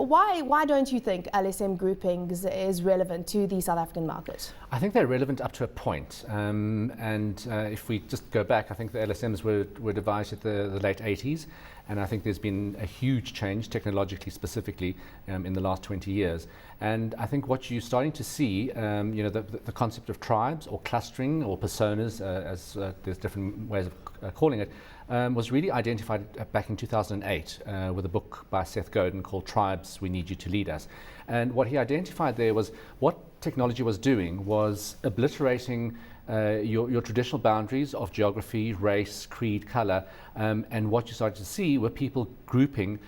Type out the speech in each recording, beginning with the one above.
Why don't you think LSM groupings is relevant to the South African market? I think they're relevant up to a point. If we just go back, I think the LSMs were devised at the late 80s. And I think there's been a huge change technologically, specifically in the last 20 years. And I think what you're starting to see, the concept of tribes or clustering or personas, as there's different ways of calling it, was really identified back in 2008 with a book by Seth Godin called Tribes, We Need You to Lead Us. And what he identified there was what technology was doing was obliterating your traditional boundaries of geography, race, creed, color, and what you started to see were people grouping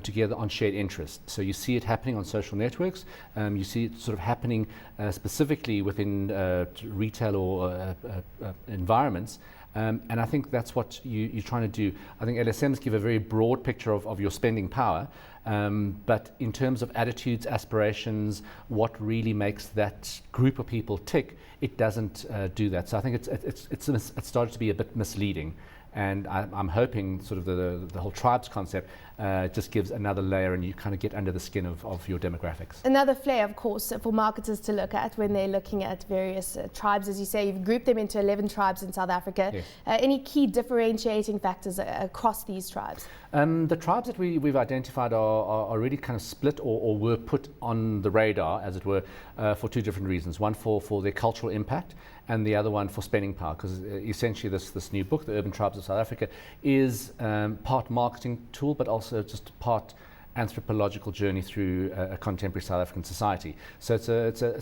together on shared interests. So you see it happening on social networks, you see it sort of happening specifically within retail or environments. And I think that's what you're trying to do. I think LSMs give a very broad picture of your spending power, but in terms of attitudes, aspirations, what really makes that group of people tick, it doesn't do that. So I think it's started to be a bit misleading. And I'm hoping sort of the whole tribes concept just gives another layer and you kind of get under the skin of your demographics. Another flair, of course, for marketers to look at when they're looking at various tribes. As you say, you've grouped them into 11 tribes in South Africa. Yes. Any key differentiating factors across these tribes? The tribes that we've identified are really kind of split or were put on the radar, as it were, for two different reasons. One for their cultural impact and the other one for spending power, because essentially this new book, The Urban Tribes of South Africa, is part marketing tool, but also just part anthropological journey through a contemporary South African society. So it's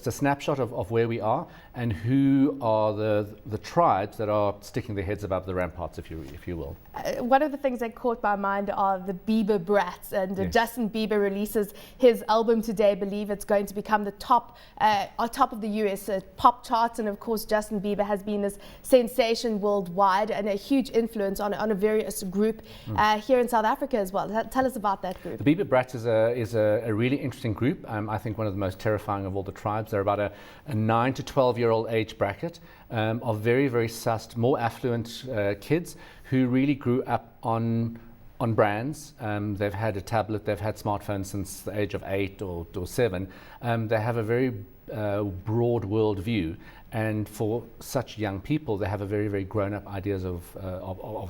a snapshot of where we are and who are the tribes that are sticking their heads above the ramparts, if you will. One of the things that caught my mind are the Bieber brats, and Yes. Justin Bieber releases his album today. I believe it's going to become the top of the US pop charts, and of course Justin Bieber has been this sensation worldwide and a huge influence on a various group here in South Africa as well. Tell us about that group. The Bieber Brats is a really interesting group. I think one of the most terrifying of all the tribes. They're about a 9 to 12-year-old age bracket of very, very sussed, more affluent kids who really grew up on brands. They've had a tablet, they've had smartphones since the age of 8 or 7. They have a very broad world view. And for such young people, they have a very, very grown-up ideas of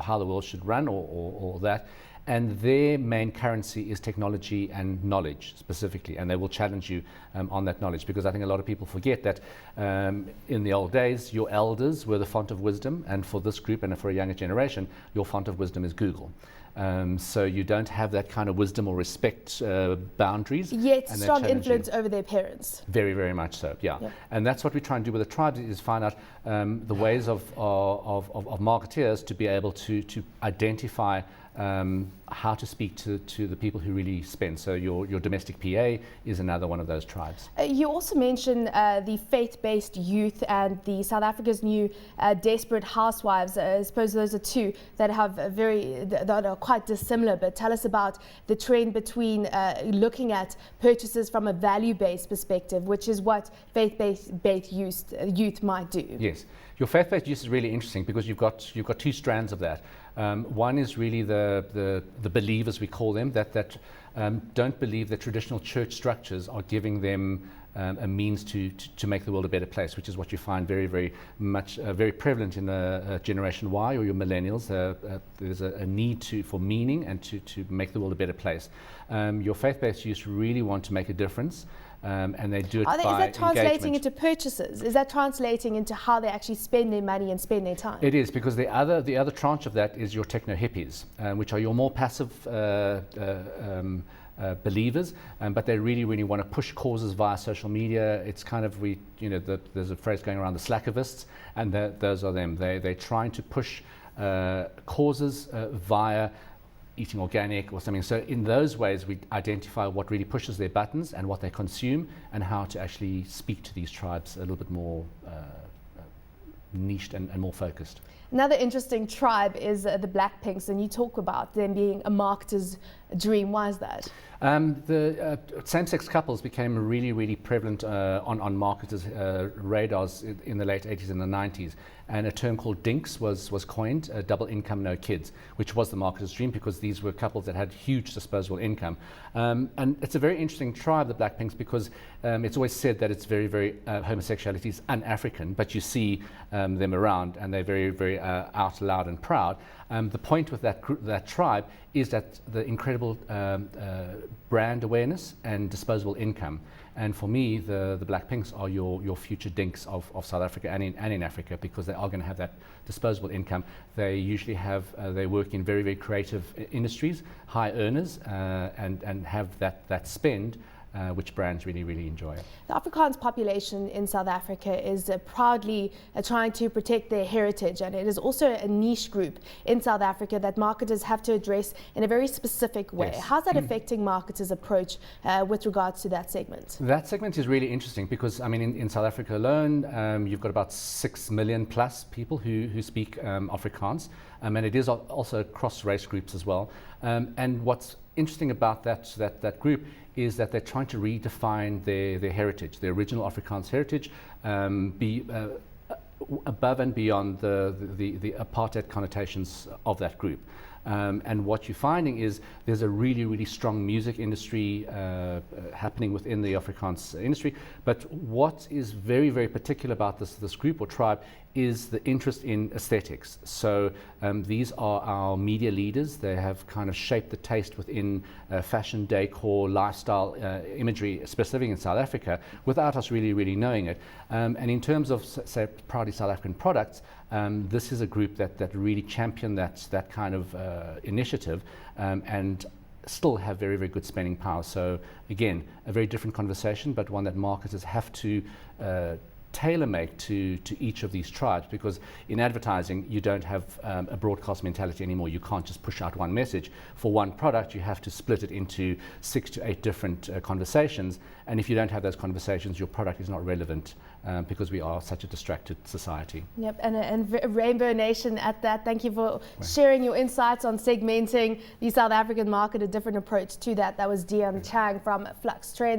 how the world should run or that. And their main currency is technology and knowledge specifically, and they will challenge you on that knowledge, because I think a lot of people forget that in the old days, your elders were the font of wisdom, and for this group and for a younger generation, your font of wisdom is Google. So you don't have that kind of wisdom or respect boundaries. Yet strong influence over their parents. Very, very much so, yeah. And that's what we try and do with the tribes, is find out the ways of marketeers to be able to identify how to speak to the people who really spend. So your domestic PA is another one of those tribes. You also mentioned the faith-based youth and the South Africa's new desperate housewives. I suppose those are two that have that are quite dissimilar. But tell us about the trend between looking at purchases from a value-based perspective, which is what faith-based youth might do. Yes, your faith-based youth is really interesting because you've got two strands of that. One is really the believers, we call them, that don't believe that traditional church structures are giving them a means to make the world a better place, which is what you find very, very much very prevalent in Generation Y or your millennials. There's a need for meaning and to make the world a better place. Your faith-based youth really want to make a difference. And they do it by engagement. Is that translating into purchases? Is that translating into how they actually spend their money and spend their time? It is, because the other tranche of that is your techno hippies, which are your more passive believers, but they really, really want to push causes via social media. It's kind of there's a phrase going around, the slackivists, and those are them. They're trying to push causes via eating organic or something. So in those ways, we identify what really pushes their buttons and what they consume, and how to actually speak to these tribes a little bit more niched and more focused. Another interesting tribe is the Blackpinks, and you talk about them being a marketer's dream. Why is that? The same-sex couples became really, really prevalent on marketers' radars in the late 80s and the 90s. and a term called DINKs was coined, double income, no kids, which was the marketer's dream because these were couples that had huge disposable income. And it's a very interesting tribe, the Black Pinks, because it's always said that it's very, very, homosexuality is un-African, but you see them around and they're very, very out loud and proud. The point with that tribe is that the incredible brand awareness and disposable income. And for me, the Black Pinks are your future dinks of South Africa and in Africa, because they are going to have that disposable income. They usually have, they work in very, very creative industries, high earners, and have that spend, which brands really, really enjoy. The Afrikaans population in South Africa is proudly trying to protect their heritage, and it is also a niche group in South Africa that marketers have to address in a very specific way. Yes. How's that affecting marketers' approach with regards to that segment? That segment is really interesting because, I mean, in South Africa alone, you've got about 6 million plus people who speak Afrikaans, and it is also across race groups as well. And what's interesting about that group is that they're trying to redefine their heritage, their original Afrikaans heritage, above and beyond the apartheid connotations of that group. And what you're finding is there's a really, really strong music industry happening within the Afrikaans industry. But what is very, very particular about this group or tribe is the interest in aesthetics. So these are our media leaders. They have kind of shaped the taste within fashion, decor, lifestyle imagery, specifically in South Africa, without us really, really knowing it. And in terms of, say, proudly South African products, this is a group that really champion that kind of initiative and still have very, very good spending power. So again, a very different conversation, but one that marketers have to tailor-make to each of these tribes, because in advertising you don't have a broadcast mentality anymore. You can't just push out one message for one product. You have to split it into 6 to 8 different conversations, and if you don't have those conversations, your product is not relevant, because we are such a distracted society. Yep, and Rainbow Nation at that. Thank you for sharing your insights on segmenting the South African market, a different approach to that. That was Dion Chang from Flux Trends.